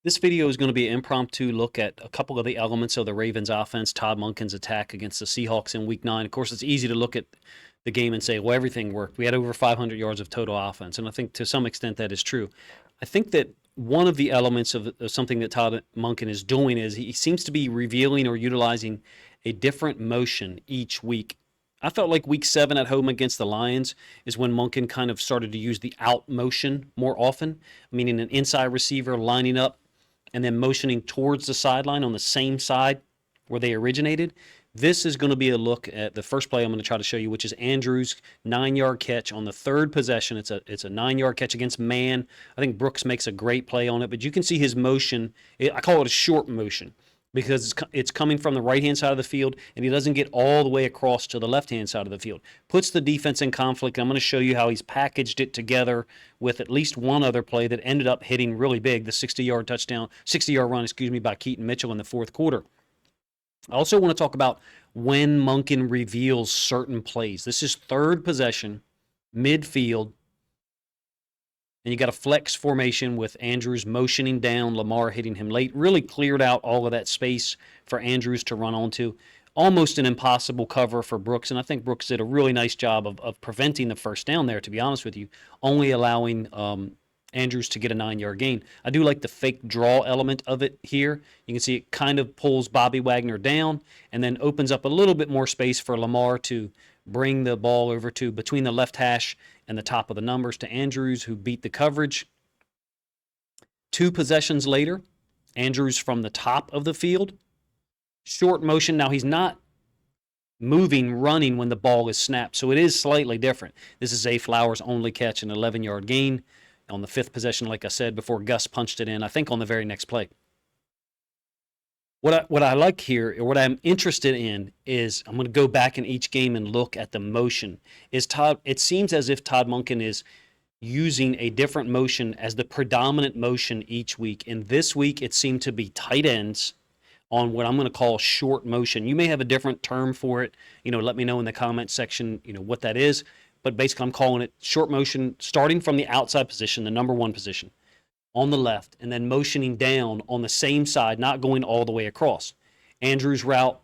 This video is going to be an impromptu look at a couple of the elements of the Ravens offense, Todd Monken's attack against the Seahawks in week 9. Of course, it's easy to look at the game and say, well, everything worked. We had over 500 yards of total offense. And I think to some extent that is true. I think that one of the elements of something that Todd Monken is doing is he seems to be revealing or utilizing a different motion each week. I felt like week 7 at home against the Lions is when Monken kind of started to use the out motion more often, meaning an inside receiver lining up and then motioning towards the sideline on the same side where they originated. This is going to be a look at the first play I'm going to try to show you, which is Andrews' 9-yard catch on the third possession. It's a 9-yard catch against man. I think Brooks makes a great play on it, but you can see his motion. I call it a short motion because it's coming from the right-hand side of the field, and he doesn't get all the way across to the left-hand side of the field. Puts the defense in conflict. I'm going to show you how he's packaged it together with at least one other play that ended up hitting really big, the 60-yard run, by Keaton Mitchell in the fourth quarter. I also want to talk about when Monken reveals certain plays. This is third possession, midfield, and you got a flex formation with Andrews motioning down, Lamar hitting him late. Really cleared out all of that space for Andrews to run onto. Almost an impossible cover for Brooks, and I think Brooks did a really nice job of preventing the first down there, to be honest with you, only allowing Andrews to get a 9-yard gain. I do like the fake draw element of it here. You can see it kind of pulls Bobby Wagner down and then opens up a little bit more space for Lamar to bring the ball over to between the left hash and the top of the numbers to Andrews, who beat the coverage. 2 possessions later, Andrews from the top of the field. Short motion. Now he's not moving, running when the ball is snapped, so it is slightly different. This is Zay Flowers' only catch, an 11-yard gain on the 5th possession, like I said, before Gus punched it in, I think on the very next play. What I like here, or what I'm interested in, is I'm going to go back in each game and look at the motion. It seems as if Todd Monken is using a different motion as the predominant motion each week. And this week, it seemed to be tight ends on what I'm going to call short motion. You may have a different term for it. Let me know in the comment section, what that is. But basically, I'm calling it short motion, starting from the outside position, the number 1 position, on the left, and then motioning down on the same side, not going all the way across. Andrews' route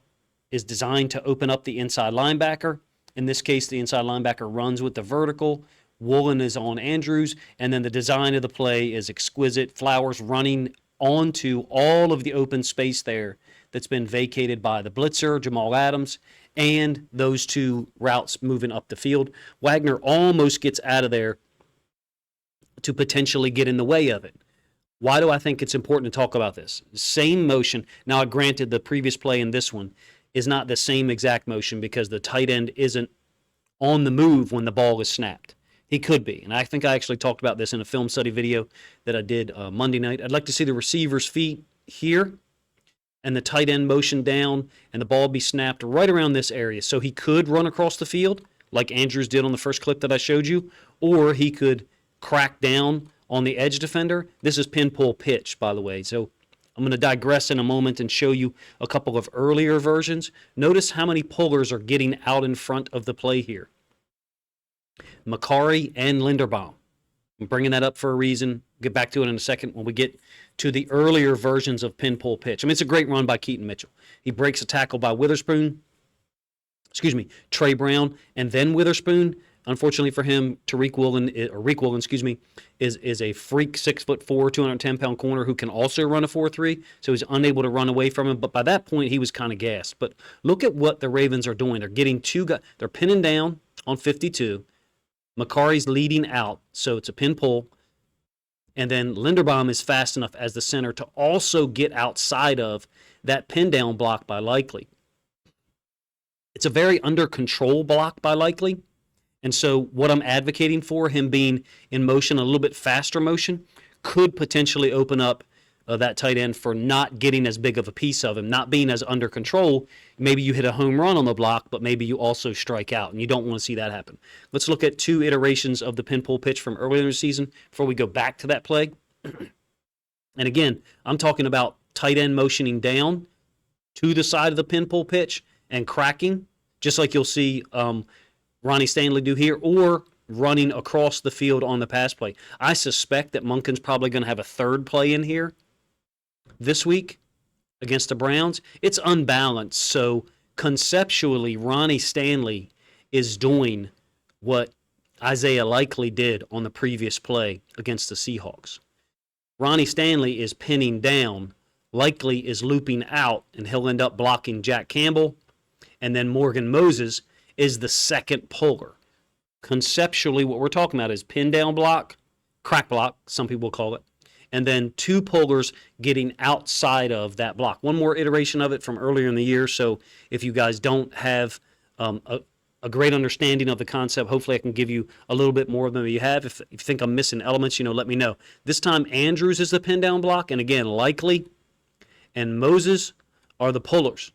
is designed to open up the inside linebacker. In this case, the inside linebacker runs with the vertical. Woolen is on Andrews, and then the design of the play is exquisite. Flowers running onto all of the open space there that's been vacated by the blitzer, Jamal Adams, and those 2 routes moving up the field. Wagner almost gets out of there to potentially get in the way of it. Why do I think it's important to talk about this? Same motion. Now, granted, the previous play in this one is not the same exact motion because the tight end isn't on the move when the ball is snapped. He could be. And I think I actually talked about this in a film study video that I did Monday night. I'd like to see the receiver's feet here and the tight end motion down and the ball be snapped right around this area. So he could run across the field like Andrews did on the first clip that I showed you, or he could crack down on the edge defender. This is pin pull pitch, by the way. So I'm going to digress in a moment and show you a couple of earlier versions. Notice how many pullers are getting out in front of the play here. Macari and Linderbaum. I'm bringing that up for a reason. Get back to it in a second when we get to the earlier versions of pin pull pitch. I mean, it's a great run by Keaton Mitchell. He breaks a tackle by Trey Brown, and then Witherspoon. Unfortunately for him, Reek Woolen, is a freak 6'4", 210-pound corner who can also run a 4.3, so he's unable to run away from him. But by that point, he was kind of gassed. But look at what the Ravens are doing. They're getting 2 guys. They're pinning down on 52. Macari's leading out, so it's a pin pull. And then Linderbaum is fast enough as the center to also get outside of that pin down block by Likely. It's a very under control block by Likely. And so what I'm advocating for, him being in motion, a little bit faster motion, could potentially open up that tight end for not getting as big of a piece of him, not being as under control. Maybe you hit a home run on the block, but maybe you also strike out, and you don't want to see that happen. Let's look at 2 iterations of the pin pull pitch from earlier in the season before we go back to that play. And again, I'm talking about tight end motioning down to the side of the pin pull pitch and cracking, just like you'll see Ronnie Stanley do here, or running across the field on the pass play. I suspect that Monken's probably going to have a third play in here This week against the Browns, it's unbalanced. So conceptually, Ronnie Stanley is doing what Isaiah Likely did on the previous play against the Seahawks. Ronnie Stanley is pinning down. Likely is looping out, and he'll end up blocking Jack Campbell. And then Morgan Moses is the second puller. Conceptually, what we're talking about is pin down block, crack block, some people call it, and then two pullers getting outside of that block. One more iteration of it from earlier in the year. So if you guys don't have a great understanding of the concept, hopefully I can give you a little bit more than you have. If you think I'm missing elements, let me know. This time Andrews is the pin down block, and again, Likely and Moses are the pullers.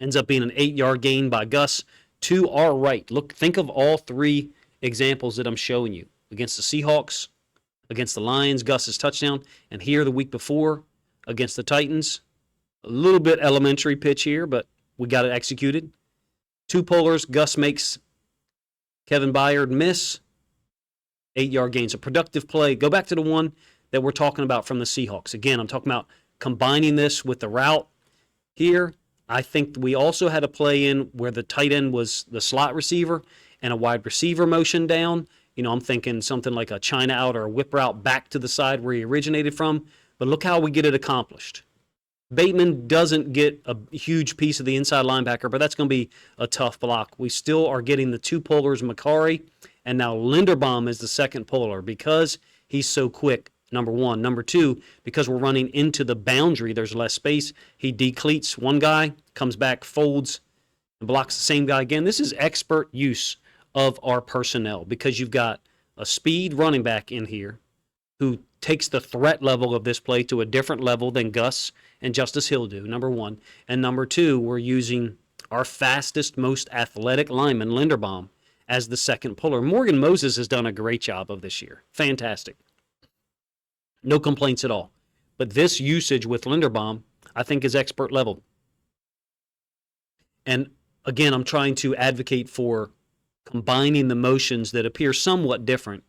Ends up being an 8-yard gain by Gus to our right. Look, think of all three examples that I'm showing you. Against the Seahawks, against the Lions, Gus's touchdown, and here the week before against the Titans. A little bit elementary pitch here, but we got it executed. Two pullers, Gus makes Kevin Byard miss. 8-yard gains, a productive play. Go back to the one that we're talking about from the Seahawks. Again, I'm talking about combining this with the route here. I think we also had a play in where the tight end was the slot receiver and a wide receiver motion down. I'm thinking something like a China out or a whip route back to the side where he originated from. But look how we get it accomplished. Bateman doesn't get a huge piece of the inside linebacker, but that's going to be a tough block. We still are getting the two pullers, Macari, and now Linderbaum is the second puller because he's so quick. Number one. Number two, because we're running into the boundary, there's less space. He decleats one guy, comes back, folds, and blocks the same guy again. This is expert use of our personnel because you've got a speed running back in here who takes the threat level of this play to a different level than Gus and Justice Hill do, number one. And number two, we're using our fastest, most athletic lineman, Linderbaum, as the second puller. Morgan Moses has done a great job of this year. Fantastic. No complaints at all. But this usage with Linderbaum, I think, is expert level. And again, I'm trying to advocate for combining the motions that appear somewhat different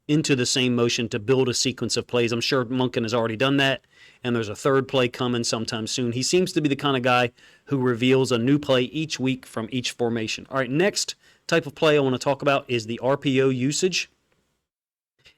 into the same motion to build a sequence of plays. I'm sure Monken has already done that, and there's a third play coming sometime soon. He seems to be the kind of guy who reveals a new play each week from each formation. All right, next type of play I want to talk about is the RPO usage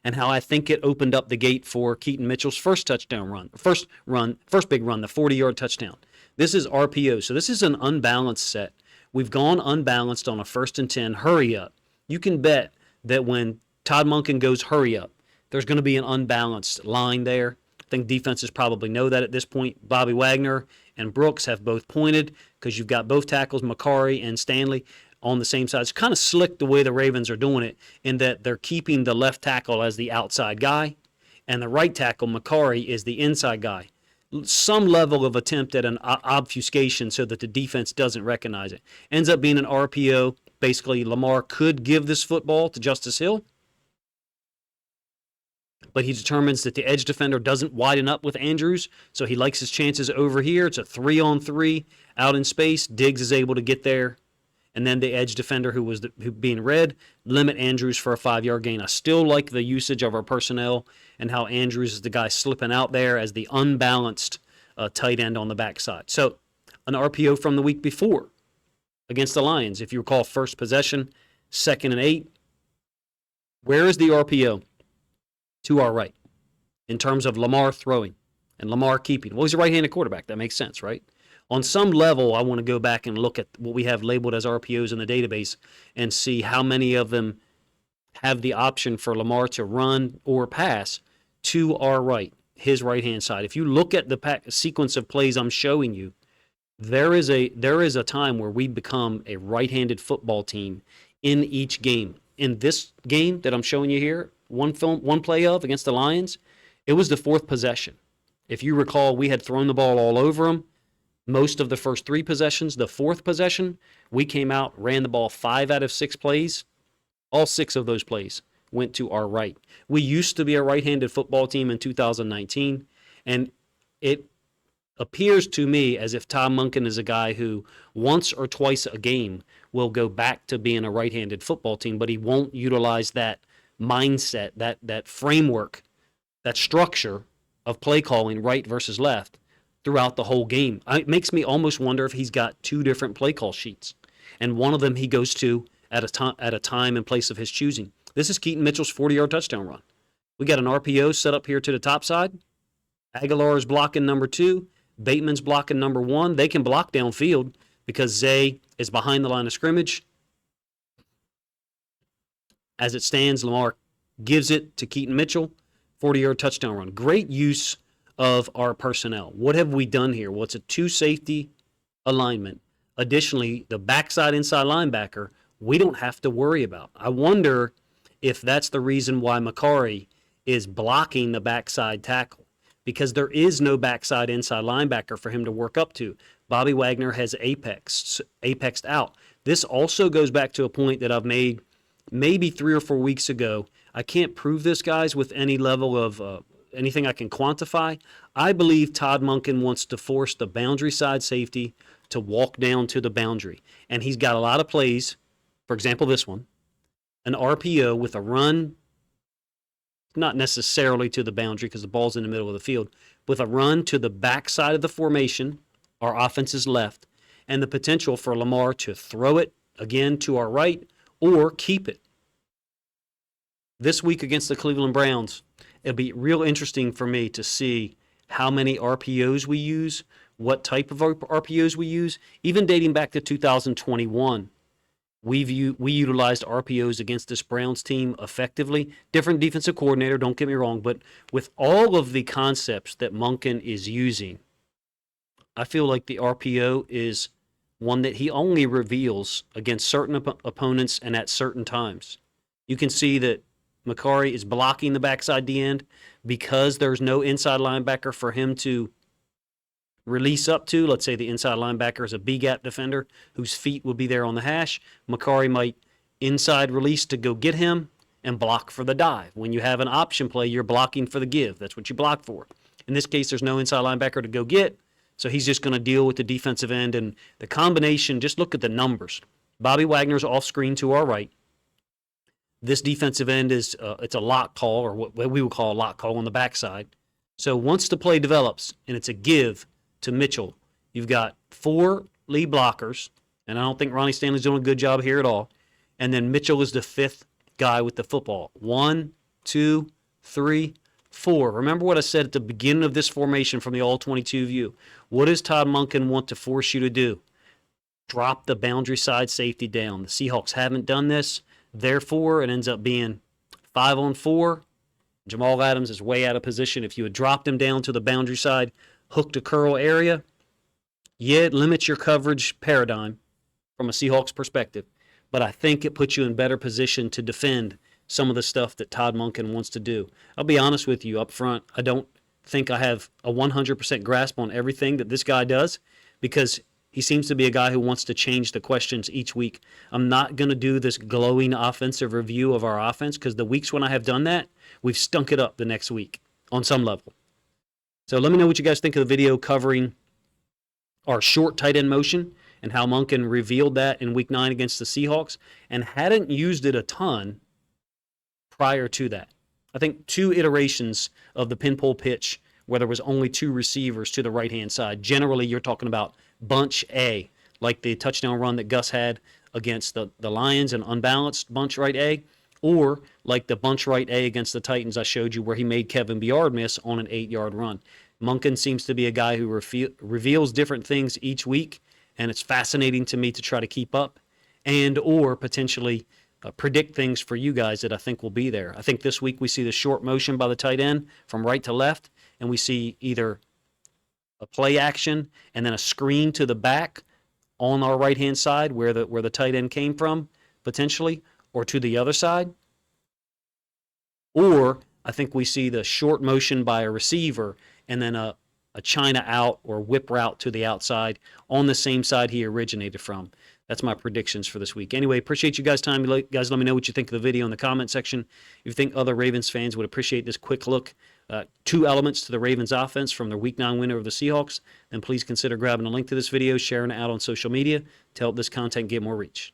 and how I think it opened up the gate for Keaton Mitchell's first big run, the 40-yard touchdown. This is RPO, so this is an unbalanced set. We've gone unbalanced on a 1st and 10, hurry up. You can bet that when Todd Monken goes hurry up, there's going to be an unbalanced line there. I think defenses probably know that at this point. Bobby Wagner and Brooks have both pointed because you've got both tackles, Macari and Stanley, on the same side. It's kind of slick the way the Ravens are doing it in that they're keeping the left tackle as the outside guy and the right tackle, Macari, is the inside guy. Some level of attempt at an obfuscation so that the defense doesn't recognize it. Ends up being an RPO. Basically, Lamar could give this football to Justice Hill, but he determines that the edge defender doesn't widen up with Andrews, so he likes his chances over here. It's a 3-on-3 out in space. Diggs is able to get there, and then the edge defender who being red, limit Andrews for a 5-yard gain. I still like the usage of our personnel and how Andrews is the guy slipping out there as the unbalanced tight end on the backside. So an RPO from the week before against the Lions. If you recall, first possession, 2nd and 8. Where is the RPO? To our right in terms of Lamar throwing and Lamar keeping. Well, he's a right-handed quarterback. That makes sense, right? On some level, I want to go back and look at what we have labeled as RPOs in the database and see how many of them have the option for Lamar to run or pass to our right, his right-hand side. If you look at the sequence of plays I'm showing you, there is a time where we become a right-handed football team in each game. In this game that I'm showing you here, one play of against the Lions, it was the 4th possession. If you recall, we had thrown the ball all over them most of the first 3 possessions. The 4th possession, we came out, ran the ball 5 out of 6 plays. All 6 of those plays went to our right. We used to be a right-handed football team in 2019, and it appears to me as if Todd Monken is a guy who once or twice a game will go back to being a right-handed football team, but he won't utilize that mindset, that framework, that structure of play calling right versus left throughout the whole game. It makes me almost wonder if he's got two different play call sheets, and one of them he goes to at a time and place of his choosing. This is Keaton Mitchell's 40-yard touchdown run. We got an RPO set up here to the top side. Aguilar is blocking number 2. Bateman's blocking number 1. They can block downfield because Zay is behind the line of scrimmage. As it stands, Lamar gives it to Keaton Mitchell, 40-yard touchdown run. Great use of our personnel. What have we done here? Well, it's a 2-safety alignment. Additionally, the backside inside linebacker, we don't have to worry about. I wonder if that's the reason why Macari is blocking the backside tackle, because there is no backside inside linebacker for him to work up to. Bobby Wagner has apexed out. This also goes back to a point that I've made maybe 3 or 4 weeks ago. I can't prove this, guys, with any level of anything I can quantify. I believe Todd Monken wants to force the boundary side safety to walk down to the boundary. And he's got a lot of plays, for example, this one, an RPO with a run, not necessarily to the boundary because the ball's in the middle of the field, with a run to the backside of the formation, our offense's left, and the potential for Lamar to throw it again to our right or keep it. This week against the Cleveland Browns, it'll be real interesting for me to see how many RPOs we use, what type of RPOs we use. Even dating back to 2021, we utilized RPOs against this Browns team effectively. Different defensive coordinator, don't get me wrong, but with all of the concepts that Monken is using, I feel like the RPO is one that he only reveals against certain opponents and at certain times. You can see that Macari is blocking the backside D end because there's no inside linebacker for him to release up to. Let's say the inside linebacker is a B-gap defender whose feet will be there on the hash. Macari might inside release to go get him and block for the dive. When you have an option play, you're blocking for the give. That's what you block for. In this case, there's no inside linebacker to go get, so he's just going to deal with the defensive end. And the combination, just look at the numbers. Bobby Wagner's off screen to our right. This defensive end is it's a lock call, or what we would call a lock call on the backside. So once the play develops and it's a give to Mitchell, you've got 4 lead blockers, and I don't think Ronnie Stanley's doing a good job here at all. And then Mitchell is the 5th guy with the football. 1, 2, 3, 4. Remember what I said at the beginning of this formation from the All-22 view. What does Todd Monken want to force you to do? Drop the boundary side safety down. The Seahawks haven't done this. Therefore, it ends up being 5-on-4. Jamal Adams is way out of position. If you had dropped him down to the boundary side, hook to curl area, yeah, it limits your coverage paradigm from a Seahawks perspective. But I think it puts you in better position to defend some of the stuff that Todd Monken wants to do. I'll be honest with you up front. I don't think I have a 100% grasp on everything that this guy does, because he seems to be a guy who wants to change the questions each week. I'm not going to do this glowing offensive review of our offense, because the weeks when I have done that, we've stunk it up the next week on some level. So let me know what you guys think of the video covering our short tight end motion and how Monken revealed that in Week 9 against the Seahawks and hadn't used it a ton prior to that. I think 2 iterations of the pinpole pitch where there was only 2 receivers to the right-hand side. Generally, you're talking about bunch A, like the touchdown run that Gus had against the Lions, an unbalanced bunch right A, or like the bunch right A against the Titans I showed you where he made Kevin Byard miss on an 8-yard run. Monken seems to be a guy who reveals different things each week, and it's fascinating to me to try to keep up and or potentially predict things for you guys that I think will be there. I think this week we see the short motion by the tight end from right to left, and we see either a play action and then a screen to the back on our right-hand side where the tight end came from, potentially, or to the other side. Or I think we see the short motion by a receiver and then a China out or whip route to the outside on the same side he originated from. That's my predictions for this week. Anyway, appreciate you guys' time. You guys, let me know what you think of the video in the comment section. If you think other Ravens fans would appreciate this quick look, 2 elements to the Ravens offense from their Week 9 win over the Seahawks, then please consider grabbing a link to this video, sharing it out on social media to help this content get more reach.